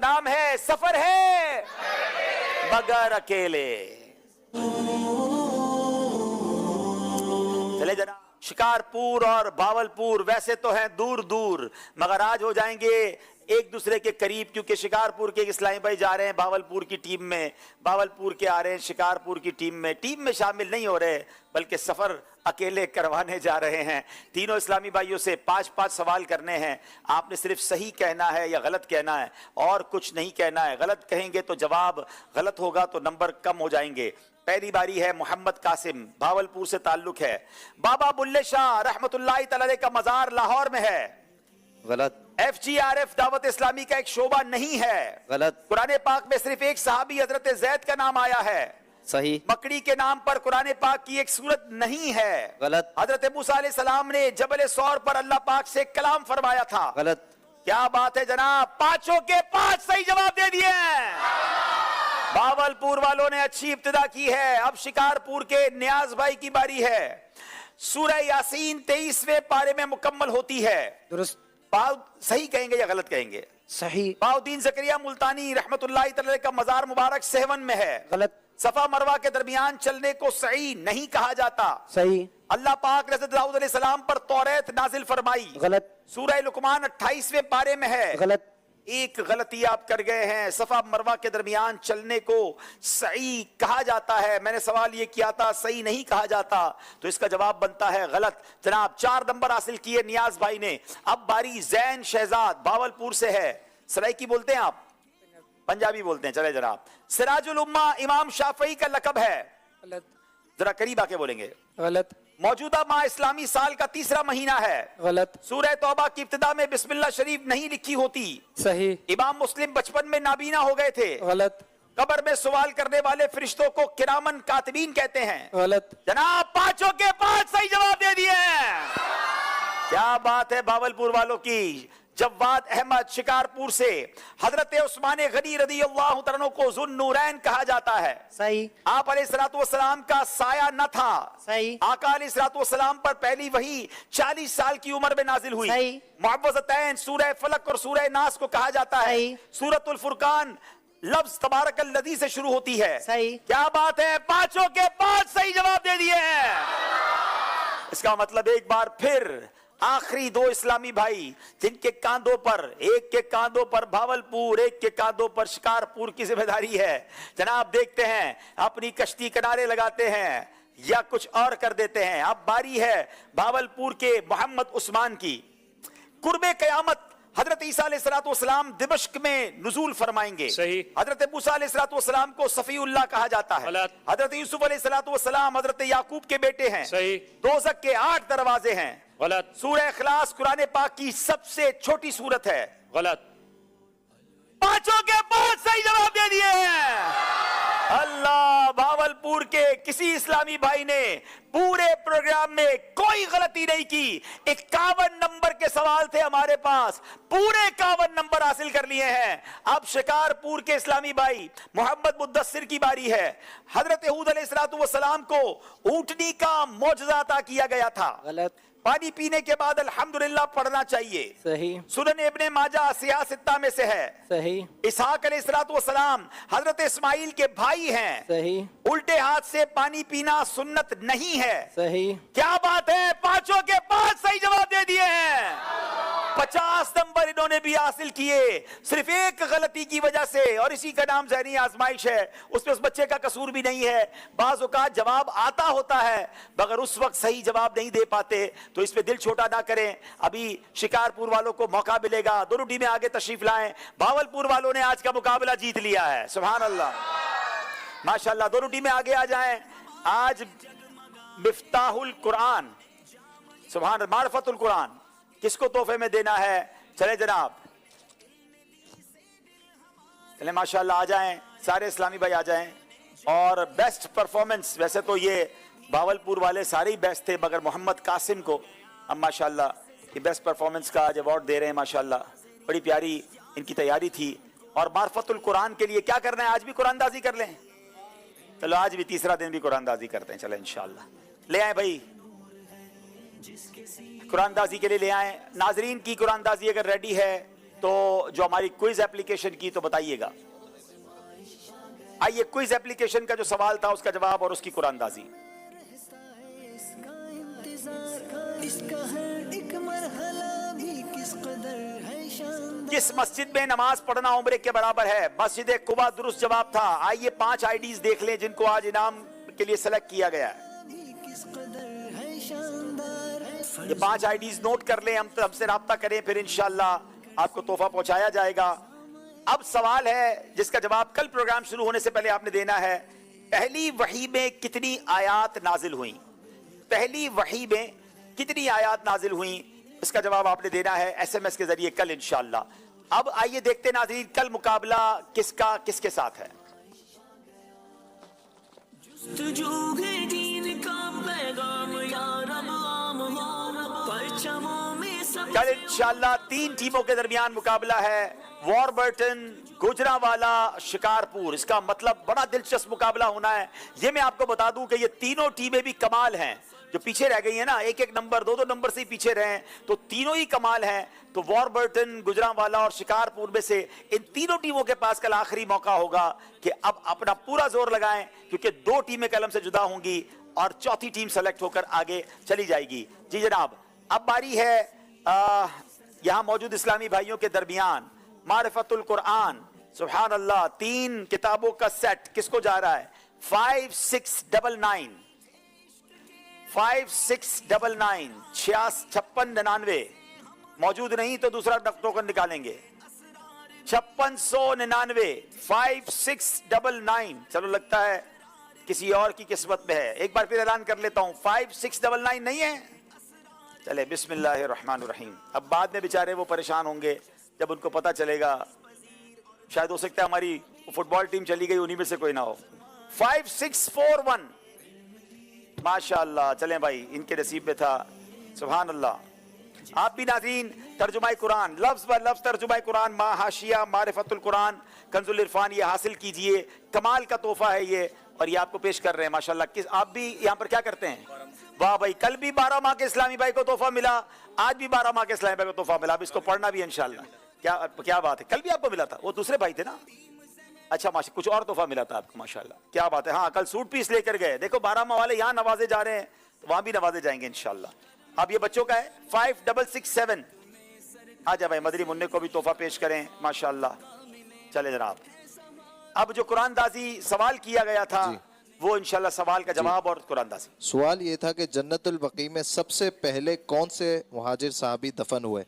नाम है सफर है मगर अकेले। चले जनाब, शिकारपुर और भावलपुर वैसे तो हैं दूर दूर, मगर आज हो जाएंगे एक दूसरे के करीब, क्योंकि शिकारपुर के इस्लामी भाई जा रहे हैं भावलपुर की टीम में, भावलपुर के आ रहे हैं शिकारपुर की टीम में शामिल नहीं हो रहे, बल्कि सफर अकेले करवाने जा रहे हैं। तीनों इस्लामी भाइयों से 5-5 सवाल करने हैं। आपने सिर्फ सही कहना है या गलत कहना है, और कुछ नहीं कहना है। गलत कहेंगे तो जवाब गलत होगा तो नंबर कम हो जाएंगे। पहली बारी है मोहम्मद कासिम, भावलपुर से ताल्लुक है। बाबा बुल्ले शाह रहमतुल्लाह तआला का मजार लाहौर में है। गलत। FGRF दावत इस्लामी का एक शोबा नहीं है। गलत। कुरान पाक में सिर्फ एक सहाबी हजरत जैद का नाम आया है। सही। मकड़ी के नाम पर कुरान पाक की एक सूरत नहीं है। गलत। हजरत मूसा अलैहिस्सलाम ने जबल सौर पर अल्लाह पाक से कलाम फरमाया था। गलत। क्या बात है जनाब, 5 के 5 सही जवाब दे दिए। भावलपुर वालों ने अच्छी इब्तिदा की है। अब शिकारपुर के नियाज भाई की बारी है। सूरह यासीन 23वें पारे में मुकम्मल होती है। दुरुस्त। सही कहेंगे या गलत कहेंगे? सही। बाउद्दीन ज़करिया मुल्तानी रहमतुल्लाह तआला का मजार मुबारक सेहवन में है। गलत। सफा मरवा के दरमियान चलने को सही नहीं कहा जाता। सही। अल्लाह पाक ने हज़रत दाऊद अलैहिस्सलाम पर तौरात नाजिल फरमाई। गलत। सूरह लुकमान 28वें पारे में है। गलत। एक गलती आप कर गए हैं। सफा मरवा के दरमियान चलने को सही कहा जाता है। मैंने सवाल ये किया था सही नहीं कहा जाता, तो इसका जवाब बनता है गलत। जनाब 4 नंबर हासिल किए नियाज भाई ने। अब बारी जैन शहजाद भावलपुर से है। सराइकी बोलते हैं आप? पंजाबी बोलते हैं। चले जनाब, सिराजुल उम्मा इमाम शाफई का लकब है। गलत। जरा करीब आके बोलेंगे। गलत। मौजूदा माह इस्लामी साल का 3रा महीना है। गलत। सूरह तौबा की इब्तिदा में बिस्मिल्लाह शरीफ नहीं लिखी होती। सही। इमाम मुस्लिम बचपन में नाबीना हो गए थे। गलत। कब्र में सवाल करने वाले फरिश्तों को किरामन कातिबीन कहते हैं। गलत। जनाब 5 के 5 सही जवाब दे दिए हैं। क्या बात है भावलपुर वालों की। जवाद अहमद शिकारपुर से, हजरत उस्मान गनी रज़ियल्लाहु तआला अन्हु को ज़ुन्नूरैन कहा जाता है। सही। आप अलैहिस्सलातु वस्सलाम का साया न था। सही। आका अलैहिस्सलातु वस्सलाम पर पहली वही 40 साल की उम्र में नाजिल हुई। सही। मुअव्वज़तैन सूरह फलक और सूरह नास को कहा जाता है। सही। सूरतुल फुरकान लफ्ज तबारकल्लज़ी से शुरू होती है। सही। क्या बात है, 5 के 5 सही जवाब दे दिए हैं। इसका मतलब एक बार फिर आखिरी 2 इस्लामी भाई जिनके कांधों पर, एक के कांधों पर भावलपुर, एक के कांधों पर शिकारपुर की जिम्मेदारी है। जनाब देखते हैं अपनी कश्ती किनारे लगाते हैं या कुछ और कर देते हैं। अब बारी है भावलपुर के मोहम्मद उस्मान की। कुर्बे क़यामत हजरत ईसा अलैहिस्सलातु वस्सलाम दिमश्क में नुज़ूल फरमाएंगे। सही। हजरत मूसा अलैहिस्सलातु वस्सलाम को सफीउल्लाह कहा जाता है। गलत। हजरत यूसुफ अलैहिस्सलातु वस्सलाम हजरत याकूब के बेटे हैं। सही। दोज़ख के 8 दरवाजे हैं। गलत। सूरह इखलास कुरान पाक की सबसे छोटी सूरत है। गलत। 5 के 5 सही जवाब दे दिए हैं। अल्लाह, भावलपुर के किसी इस्लामी भाई ने पूरे प्रोग्राम में कोई गलती नहीं की। 51 नंबर के सवाल थे हमारे पास, पूरे 51 नंबर हासिल कर लिए हैं। अब शिकारपुर के इस्लामी भाई मोहम्मद मुद्दस्सिर की बारी है। हजरत हूद अलैहिस्सलातु वस्सलाम को ऊंटनी का मौजज़ा अता किया गया था। गलत। पानी पीने के बाद अल्हम्दुलिल्लाह पढ़ना चाहिए। सही। सुनन इब्ने माजा सियाह सित्ता में से है। सही। इसहाक अलैहिस्सलातु वस्सलाम हजरत इस्माइल के भाई हैं। सही। उल्टे हाथ से पानी पीना सुन्नत नहीं है। सही। क्या बात है, 5 के 5 सही जवाब दे दिए हैं। 50 नंबर इन्होंने भी हासिल किए सिर्फ एक गलती की वजह से, और इसी का नाम ज़हनी आजमाइश है। उसमें उस बच्चे का कसूर भी नहीं है। बाज़ औक़ात जवाब आता होता है मगर उस वक्त सही जवाब नहीं दे पाते, तो इस पे दिल छोटा ना करें। अभी शिकारपुर वालों को मौका मिलेगा, दोनों टीमें आगे तशरीफ लाएं। भावलपुर वालों ने आज का मुकाबला जीत लिया है। सुभान अल्लाह, माशाअल्लाह। दोनों टीमें आगे आ जाएं। आज मिफ्ताहुल कुरान, सुभान, मारिफतुल कुरान किसको तोहफे में देना है? चले जनाब, चले माशाअल्लाह आ जाएं, सारे इस्लामी भाई आ जाएं। और बेस्ट परफॉर्मेंस, वैसे तो ये भावलपुर वाले सारे ही बेस्ट थे, मगर मोहम्मद कासिम को हम माशाअल्लाह ये बेस्ट परफॉर्मेंस का आज अवार्ड दे रहे हैं। माशाअल्लाह बड़ी प्यारी इनकी तैयारी थी। और मारिफतुल कुरान के लिए क्या करना है? आज भी कुरानदाजी कर लें। चलो आज भी तीसरा दिन भी कुरानदाजी करते हैं। चलो इंशाअल्लाह ले आए भाई, कुरानदाजी के लिए ले आए। नाजरीन की कुरानदाजी अगर रेडी है تو جو ہماری کوئز اپلیکیشن کی تو بتائیے گا. آئیے کوئز اپلیکیشن کا جو سوال تھا اس کا جواب اور اس کی قرآن اندازی. کس مسجد میں نماز پڑھنا عمرے کے برابر ہے؟ مسجد قباء درست جواب تھا. آئیے 5 آئی ڈیز دیکھ لیں جن کو آج انعام کے لیے سلیکٹ کیا گیا ہے. یہ 5 آئی ڈیز نوٹ کر لیں, ہم سے رابطہ کریں, پھر انشاءاللہ آپ کو تحفہ پہنچایا جائے گا. اب سوال ہے جس کا جواب کل پروگرام شروع ہونے سے پہلے آپ نے دینا ہے. پہلی وحی میں کتنی آیات نازل ہوئیں؟ پہلی وحی میں کتنی آیات نازل ہوئیں؟ اس کا جواب آپ نے دینا ہے ایس ایم ایس کے ذریعے کل انشاءاللہ. اب آئیے دیکھتے ناظرین کل مقابلہ کس کے ساتھ ہے. کل انشاءاللہ 3 ٹیموں کے درمیان مقابلہ ہے. واربرٹن, گوجرانوالا, شکارپور. اس کا مطلب بڑا دلچسپ مقابلہ ہونا ہے. یہ میں آپ کو بتا دوں کہ یہ تینوں ٹیمیں بھی کمال ہیں. جو پیچھے رہ گئی ہیں نا, ایک نمبر 2 نمبر سے ہی پیچھے رہے, تو تینوں ہی کمال ہیں. تو واربرٹن, گوجرانوالا اور شکارپور میں سے ان تینوں ٹیموں کے پاس کل آخری موقع ہوگا کہ اب اپنا پورا زور لگائیں, کیونکہ 2 ٹیمیں قلم سے جدا ہوں گی اور چوتھی ٹیم سلیکٹ ہو کر آگے چلی جائے گی. جی جناب, اب باری ہے یہاں موجود اسلامی بھائیوں کے درمیان معرفت القرآن. سبحان اللہ, 3 کتابوں کا سیٹ کس کو جا رہا ہے؟ 5699 5699 موجود نہیں تو دوسرا ٹوکن نکالیں گے. 5699 5699. چلو لگتا ہے کسی اور کی قسمت میں ہے. ایک بار پھر اعلان کر لیتا ہوں, 5699 نہیں ہے. چلے بسم اللہ الرحمن الرحیم. اب بعد میں بیچارے وہ پریشان ہوں گے جب ان کو پتا چلے گا. شاید ہو سکتا ہے ہماری فٹ بال ٹیم چلی گئی, انہی میں سے کوئی نہ ہو. 5641 ماشاءاللہ. چلیں بھائی, ان کے نصیب میں تھا. سبحان اللہ. آپ بھی ناظرین ترجمہ قرآن لفظ بر لفظ ترجمہ قرآن ما حاشیہ معرفت القرآن کنز العرفان یہ حاصل کیجئے. کمال کا تحفہ ہے یہ, اور یہ آپ کو پیش کر رہے ہیں ماشاءاللہ. آپ بھی یہاں پر کیا کرتے ہیں؟ واہ بھائی, کل بھی 12 ماہ کے اسلامی بھائی کو تحفہ ملا, آج بھی 12 ماہ کے اسلامی بھائی کو تحفہ ملا. اب اس کو پڑھنا بھی انشاءاللہ. کیا بات ہے. کل بھی آپ کو ملا تھا, وہ دوسرے بھائی تھے نا. اچھا ماشاء کچھ اور تحفہ ملا تھا آپ کو ماشاءاللہ. کیا بات ہے. ہاں کل سوٹ پیس لے کر گئے. دیکھو 12 ماہ والے یہاں نوازے جا رہے ہیں تو وہاں بھی نوازے جائیں گے انشاءاللہ. اب یہ بچوں کا ہے 5667. آجا بھائی مدری منع کو بھی تحفہ پیش کریں ماشاءاللہ. چلے جناب, اب جو قرآن دازی سوال کیا گیا تھا وہ انشاءاللہ سوال کا جواب اور قرآن دازی. سوال یہ تھا کہ جنت البقیع میں سب سے پہلے کون سے مہاجر صحابی دفن ہوئے؟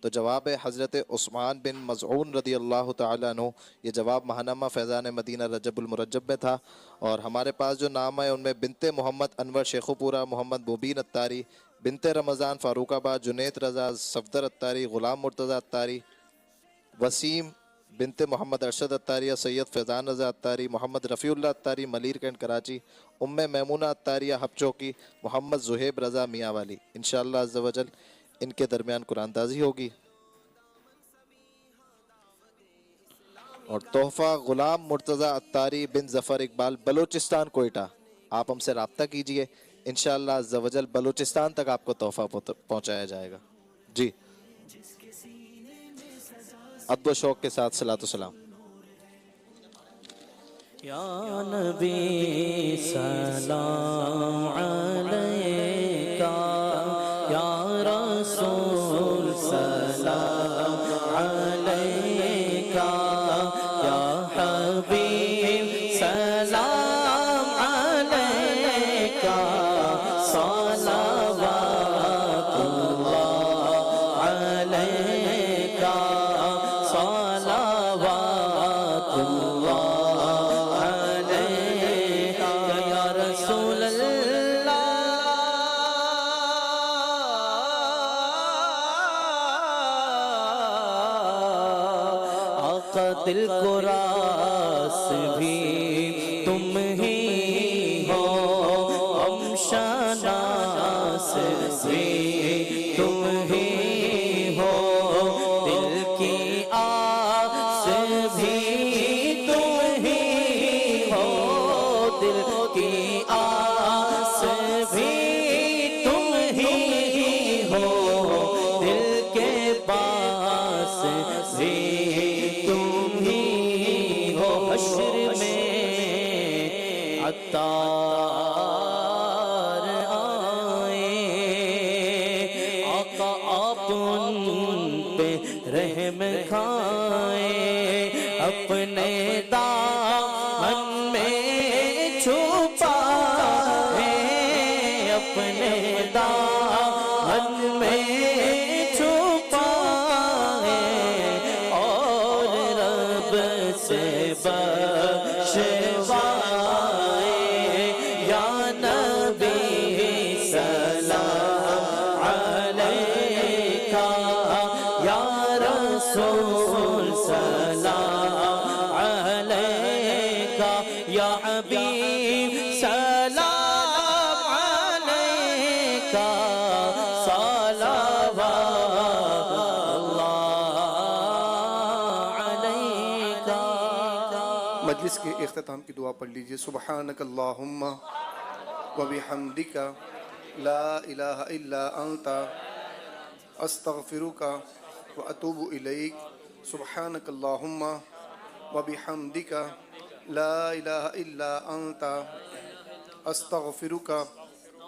تو جواب ہے حضرت عثمان بن مظعون رضی اللہ تعالیٰ عنہ. یہ جواب ماہنامہ فیضان مدینہ رجب المرجب میں تھا. اور ہمارے پاس جو نام ہے ان میں بنت محمد انور شیخوپورہ, محمد مبین اتاری, بنت رمضان فاروق آباد, جنید رضا صفدر اتاری, غلام مرتضی اتاری, وسیم بنت محمد ارشد اتاریہ, سید فیضان رضا اتاری, محمد رفیع اللہ اتاری ملیر کینٹ کراچی, ام میمونہ اتاریہ ہب چوکی, محمد زہیب رضا میاں والی. انشاءاللہ عز و جل ان کے درمیان قرآن دازی ہوگی. اور تحفہ غلام مرتضی اتاری بن ظفر اقبال, بلوچستان, کوئٹہ. آپ ہم سے رابطہ کیجئے, انشاءاللہ عز و جل بلوچستان تک آپ کو تحفہ پہنچایا جائے گا. جی ادب و شوق کے ساتھ صلاۃ و سلام. یا نبی سلام علیکہ, یا رسول سلام علیکہ, یا حبیب سلام علیکہ, صلوات اللہ علیکہ, صلوات اللہ علیکہ, یا رسول اللہ. آقا دل کو راس بھی تم ہی ہو, ہم شناس بھی تم ہی ہو, دل کی آس بھی تم ہی ہو, دل کی آس بھی تم ہی ہو, دل کے پاس بھی عطار آئے آقا آپ ان پہ رحم کھائیں اپنے دامن میں چھپائیں اپنے دامن میں چھپائیں اور رب سے بخشوائیں یا نبی سلام علیکہ یا رسول سلام علیکہ یا حبیب سلام علیکہ صلوات اللہ علیکہ. مجلس کے اختتام کی دعا پڑھ لیجئے. سبحانک اللہم وبحمدک لا الہ الا انت استغفرک واتوب الیک. سبحانک اللہم وبحمدک لا الہ الا انت استغفرک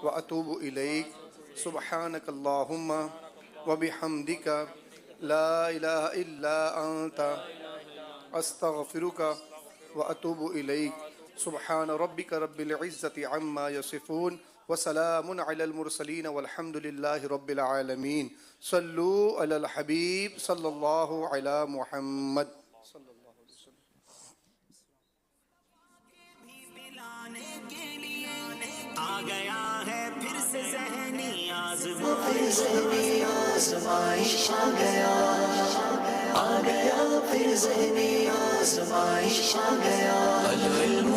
واتوب الیک. سبحانک اللہم وبحمدک لا الہ الا انت استغفرک واتوب الیک. سبحان ربک رب العزة عما یصفون وسلام علی المرسلین والحمد للہ رب العالمین. صلو علی الحبیب صلی اللہ علی محمد. آ گیا ہے پھر سے ذہنی آزمائش آ گیا پھر ذہنی آزمائش آ گیا. العلم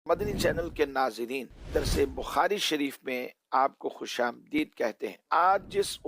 مدنی چینل کے ناظرین، درس بخاری شریف میں آپ کو خوش آمدید کہتے ہیں. آج جس